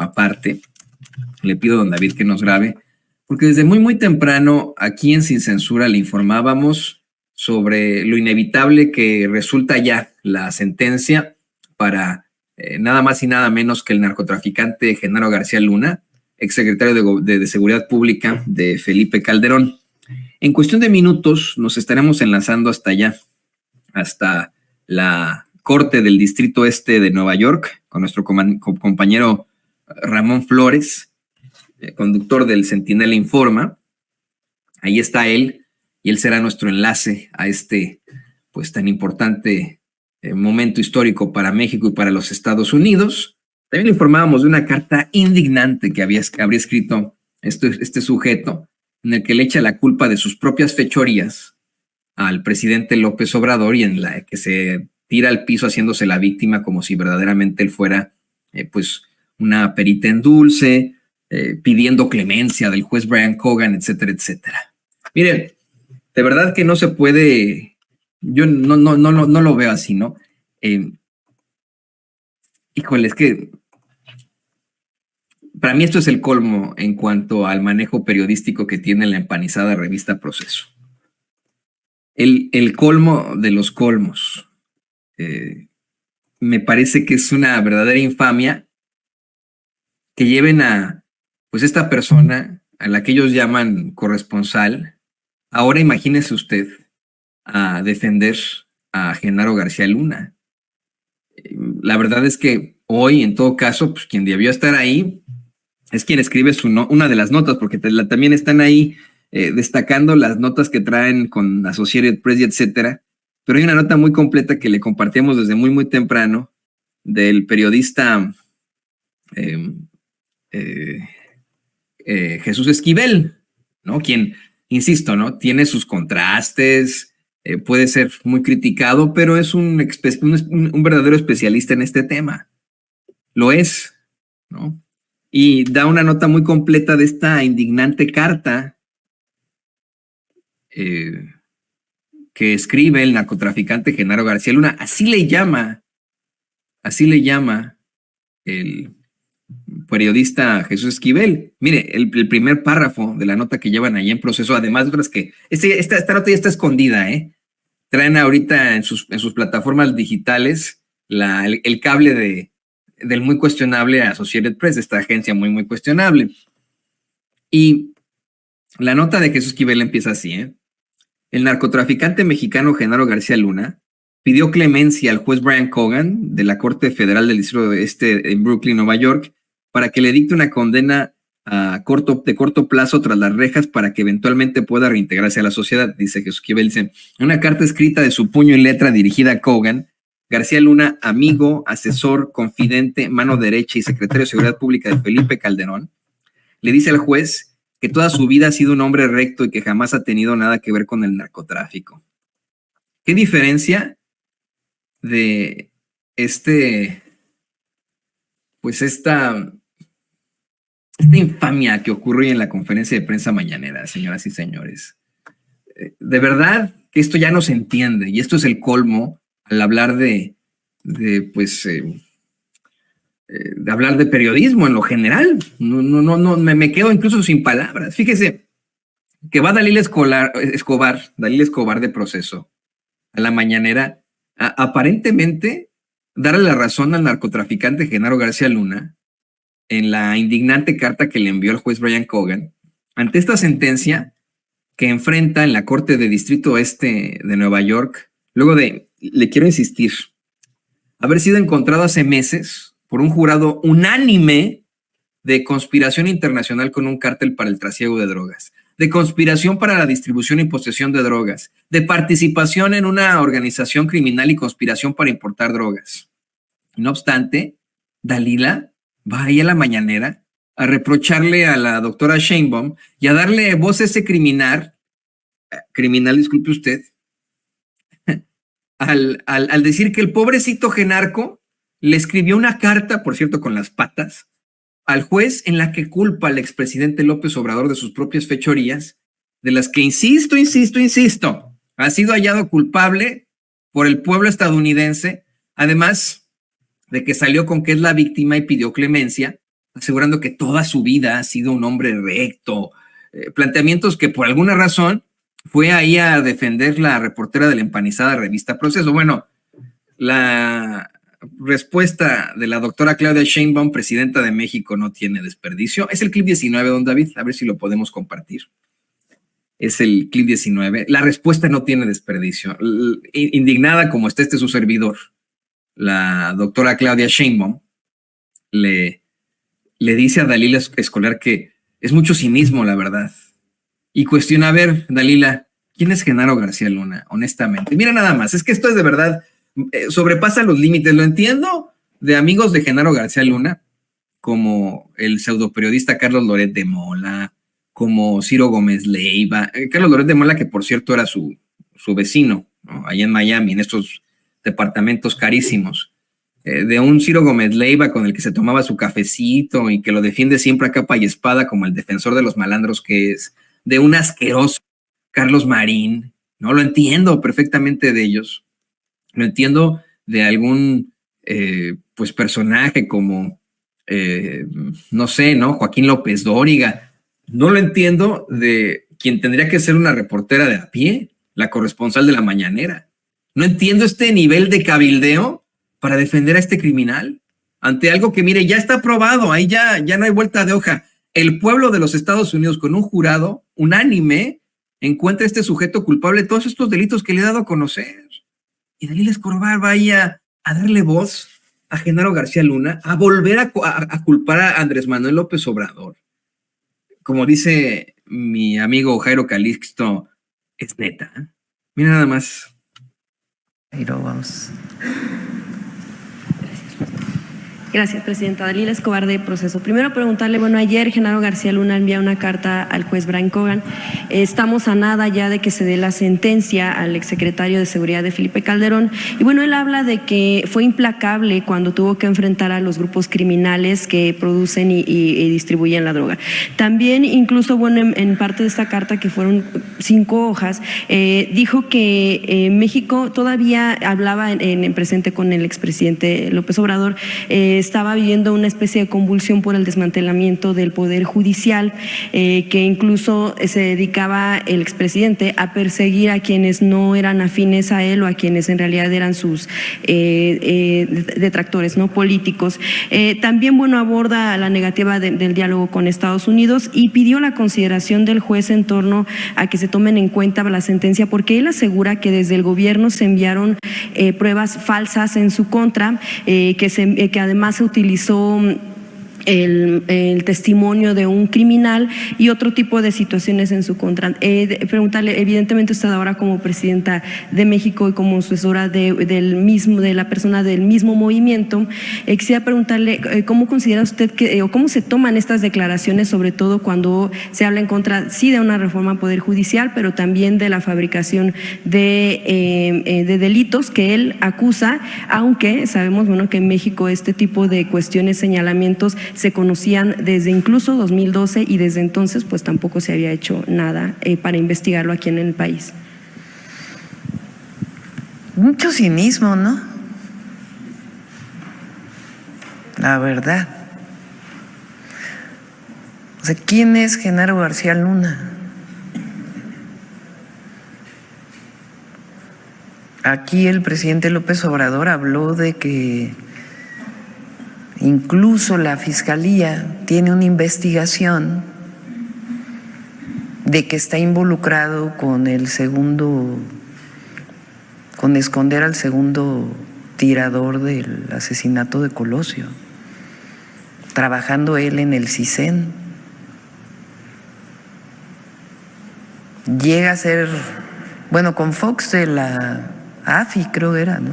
aparte. Le pido a don David que nos grabe, porque desde muy temprano aquí en Sin Censura le informábamos sobre lo inevitable que resulta ya la sentencia para nada más y nada menos que el narcotraficante Genaro García Luna, exsecretario de Seguridad Pública de Felipe Calderón. En cuestión de minutos nos estaremos enlazando hasta allá, hasta la Corte del Distrito Este de Nueva York, con nuestro compañero Ramón Flores, conductor del Centinela Informa. Ahí está él, y él será nuestro enlace a este pues tan importante momento histórico para México y para los Estados Unidos. También le informábamos de una carta indignante que habría escrito este sujeto, en el que le echa la culpa de sus propias fechorías al presidente López Obrador, y en la que se tira al piso haciéndose la víctima como si verdaderamente él fuera pues una perita en dulce, pidiendo clemencia del juez Brian Cogan, etcétera, etcétera. Miren, de verdad que no se puede, yo no lo veo así, ¿no? Híjole, es que para mí esto es el colmo en cuanto al manejo periodístico que tiene la empanizada revista Proceso. El colmo de los colmos. Me parece que es una verdadera infamia que lleven a pues esta persona, a la que ellos llaman corresponsal, ahora imagínese usted, a defender a Genaro García Luna. La verdad es que hoy, en todo caso, pues quien debió estar ahí es quien escribe una de las notas, porque también están ahí destacando las notas que traen con Associated Press y etcétera. Pero hay una nota muy completa que le compartimos desde muy temprano del periodista Jesús Esquivel, ¿no? Quien, insisto, ¿no? Tiene sus contrastes, puede ser muy criticado, pero es un verdadero especialista en este tema. Lo es, ¿no? Y da una nota muy completa de esta indignante carta que escribe el narcotraficante Genaro García Luna. Así le llama el periodista Jesús Esquivel. Mire, el primer párrafo de la nota que llevan ahí en Proceso, además de otras que esta nota ya está escondida, traen ahorita en sus plataformas digitales el cable del muy cuestionable Associated Press, esta agencia muy cuestionable. Y la nota de Jesús Esquivel empieza así, El narcotraficante mexicano Genaro García Luna pidió clemencia al juez Brian Cogan de la Corte Federal del Distrito Este en Brooklyn, Nueva York, para que le dicte una condena de corto plazo tras las rejas para que eventualmente pueda reintegrarse a la sociedad, dice Jesús Esquivel. Dice, una carta escrita de su puño y letra dirigida a Cogan, García Luna, amigo, asesor, confidente, mano derecha y secretario de Seguridad Pública de Felipe Calderón, le dice al juez que toda su vida ha sido un hombre recto y que jamás ha tenido nada que ver con el narcotráfico. ¿Qué diferencia de esta infamia que ocurre en la conferencia de prensa mañanera, señoras y señores? De verdad que esto ya no se entiende, y esto es el colmo al hablar de hablar de periodismo en lo general. No, me quedo incluso sin palabras. Fíjese que va Dalila Escobar de Proceso a la mañanera aparentemente darle la razón al narcotraficante Genaro García Luna en la indignante carta que le envió al juez Brian Cogan ante esta sentencia que enfrenta en la Corte de Distrito Este de Nueva York, luego de, le quiero insistir, haber sido encontrado hace meses por un jurado unánime de conspiración internacional con un cártel para el trasiego de drogas, de conspiración para la distribución y posesión de drogas, de participación en una organización criminal y conspiración para importar drogas. No obstante, Dalila va ahí a la mañanera a reprocharle a la doctora Sheinbaum y a darle voz a ese criminal, disculpe usted, al decir que el pobrecito Genarco le escribió una carta, por cierto, con las patas, al juez en la que culpa al expresidente López Obrador de sus propias fechorías, de las que, insisto, ha sido hallado culpable por el pueblo estadounidense, además de que salió con que es la víctima y pidió clemencia asegurando que toda su vida ha sido un hombre recto, planteamientos que por alguna razón fue ahí a defender la reportera de la empanizada revista Proceso. Bueno, la respuesta de la doctora Claudia Sheinbaum, presidenta de México, no tiene desperdicio. Es el clip 19, don David, a ver si lo podemos compartir. Es el clip 19. La respuesta no tiene desperdicio. Indignada como está su servidor, la doctora Claudia Sheinbaum le dice a Dalila Escolar que es mucho cinismo, la verdad. Y cuestiona, a ver, Dalila, ¿quién es Genaro García Luna? Honestamente. Mira nada más, es que esto es de verdad, sobrepasa los límites. Lo entiendo de amigos de Genaro García Luna, como el pseudoperiodista Carlos Loret de Mola, como Ciro Gómez Leiva. Carlos Loret de Mola, que por cierto era su vecino, ¿no? Allá en Miami, en estos departamentos carísimos. De un Ciro Gómez Leiva con el que se tomaba su cafecito y que lo defiende siempre a capa y espada como el defensor de los malandros que es, de un asqueroso Carlos Marín, ¿no? Lo entiendo perfectamente de ellos. Lo entiendo de algún pues personaje como no sé, ¿no? Joaquín López Dóriga. No lo entiendo de quien tendría que ser una reportera de a pie, la corresponsal de la mañanera. No entiendo este nivel de cabildeo para defender a este criminal ante algo que, mire, ya está probado, ahí ya no hay vuelta de hoja. El pueblo de los Estados Unidos, con un jurado unánime, encuentra a este sujeto culpable de todos estos delitos que le he dado a conocer. Y Dalila Escobar vaya a darle voz a Genaro García Luna, a volver a culpar a Andrés Manuel López Obrador. Como dice mi amigo Jairo Calixto, es neta. Mira nada más. Pero vamos. Gracias, presidenta. Dalila Escobar, de Proceso. Primero preguntarle, bueno, ayer Genaro García Luna envía una carta al juez Brian Cogan. Estamos a nada ya de que se dé la sentencia al exsecretario de Seguridad de Felipe Calderón. Y bueno, él habla de que fue implacable cuando tuvo que enfrentar a los grupos criminales que producen y distribuyen la droga. También, incluso, bueno, en parte de esta carta, que fueron 5 hojas, dijo que México todavía hablaba en presente con el expresidente López Obrador, estaba viviendo una especie de convulsión por el desmantelamiento del Poder Judicial, que incluso se dedicaba el expresidente a perseguir a quienes no eran afines a él o a quienes en realidad eran sus detractores, no políticos. También, bueno, aborda la negativa del diálogo con Estados Unidos y pidió la consideración del juez en torno a que se tomen en cuenta la sentencia, porque él asegura que desde el gobierno se enviaron pruebas falsas en su contra, que además se utilizó el testimonio de un criminal y otro tipo de situaciones en su contra. Preguntarle, evidentemente usted ahora como presidenta de México y como sucesora de la persona del mismo movimiento, quisiera preguntarle cómo considera usted que, o cómo se toman estas declaraciones, sobre todo cuando se habla en contra, sí, de una reforma al Poder Judicial, pero también de la fabricación de delitos que él acusa, aunque sabemos, bueno, que en México este tipo de cuestiones, señalamientos, se conocían desde incluso 2012 y desde entonces pues tampoco se había hecho nada para investigarlo aquí en el país. Mucho cinismo, ¿no? La verdad. O sea, ¿quién es Genaro García Luna? Aquí el presidente López Obrador habló de que incluso la Fiscalía tiene una investigación de que está involucrado con con esconder al segundo tirador del asesinato de Colosio, trabajando él en el CISEN. Llega a ser, bueno, con Fox de la AFI, creo que era, ¿no?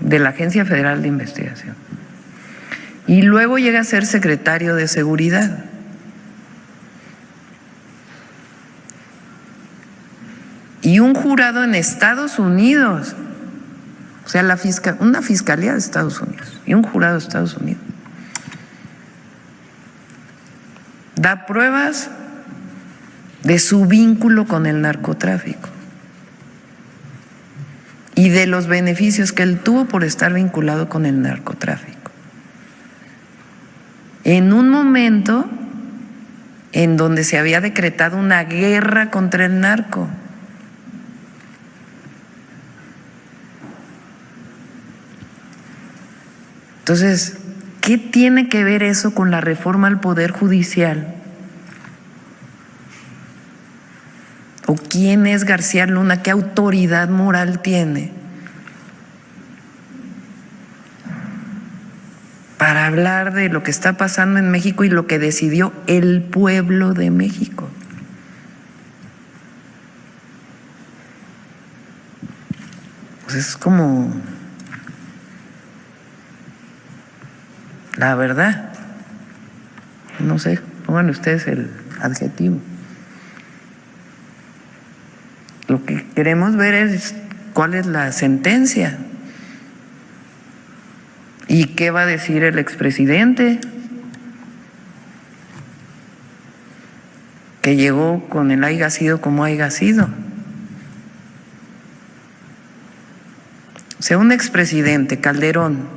De la Agencia Federal de Investigación. Y luego llega a ser secretario de Seguridad. Y un jurado en Estados Unidos, o sea, una fiscalía de Estados Unidos y un jurado de Estados Unidos, da pruebas de su vínculo con el narcotráfico y de los beneficios que él tuvo por estar vinculado con el narcotráfico. en un momento en donde se había decretado una guerra contra el narco. Entonces, ¿qué tiene que ver eso con la reforma al Poder Judicial? ¿O quién es García Luna? ¿Qué autoridad moral tiene para hablar de lo que está pasando en México y lo que decidió el pueblo de México? Pues es como, la verdad, no sé, pónganle ustedes el adjetivo. Lo que queremos ver es cuál es la sentencia y qué va a decir el expresidente, que llegó con el haiga sido como haiga sido. O sea, un expresidente, Calderón,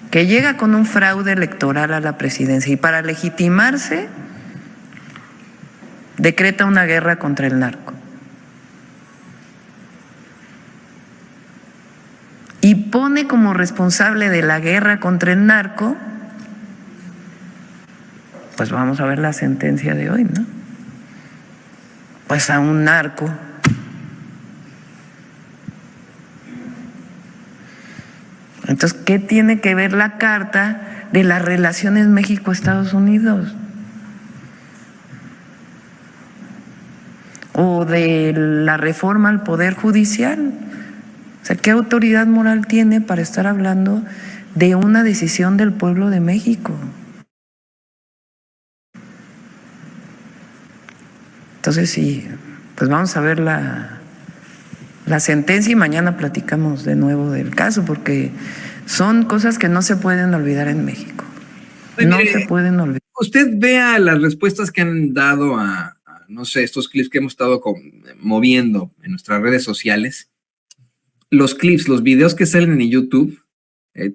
que llega con un fraude electoral a la presidencia y para legitimarse decreta una guerra contra el narco. Y pone como responsable de la guerra contra el narco, pues vamos a ver la sentencia de hoy, ¿no? Pues a un narco. Entonces, ¿qué tiene que ver la carta de las relaciones México-Estados Unidos? O de la reforma al Poder Judicial. O sea, ¿qué autoridad moral tiene para estar hablando de una decisión del pueblo de México? Entonces, sí, pues vamos a ver la sentencia y mañana platicamos de nuevo del caso, porque son cosas que no se pueden olvidar en México. No se pueden olvidar. Usted vea las respuestas que han dado a no sé, estos clips que hemos estado moviendo en nuestras redes sociales. Los clips, los videos que salen en YouTube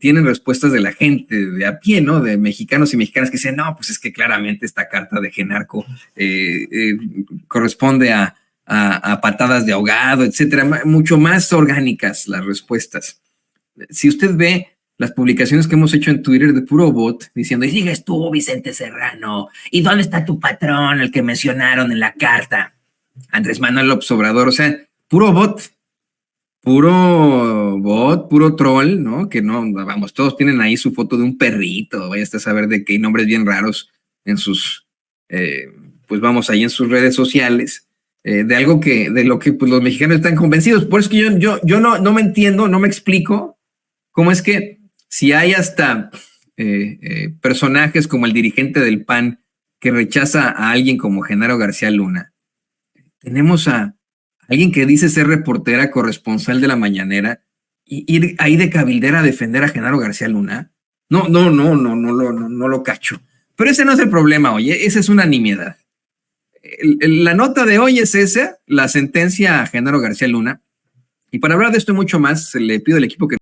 tienen respuestas de la gente de a pie, ¿no? De mexicanos y mexicanas que dicen, no, pues es que claramente esta carta de Genarco corresponde a patadas de ahogado, etcétera. Mucho más orgánicas las respuestas. Si usted ve las publicaciones que hemos hecho en Twitter de puro bot diciendo, y sigues tú, Vicente Serrano, ¿y dónde está tu patrón, el que mencionaron en la carta? Andrés Manuel López Obrador, o sea, puro bot, puro troll, ¿no? Que no, vamos, todos tienen ahí su foto de un perrito, vaya a saber de qué nombres bien raros en sus, pues vamos, ahí en sus redes sociales, de lo que pues, los mexicanos están convencidos. Por eso es que yo no me entiendo, no me explico cómo es que si hay hasta personajes como el dirigente del PAN que rechaza a alguien como Genaro García Luna, tenemos a alguien que dice ser reportera corresponsal de la mañanera y ir ahí de cabildera a defender a Genaro García Luna. No lo cacho. Pero ese no es el problema, oye, esa es una nimiedad. La nota de hoy es esa, la sentencia a Genaro García Luna. Y para hablar de esto y mucho más, le pido al equipo que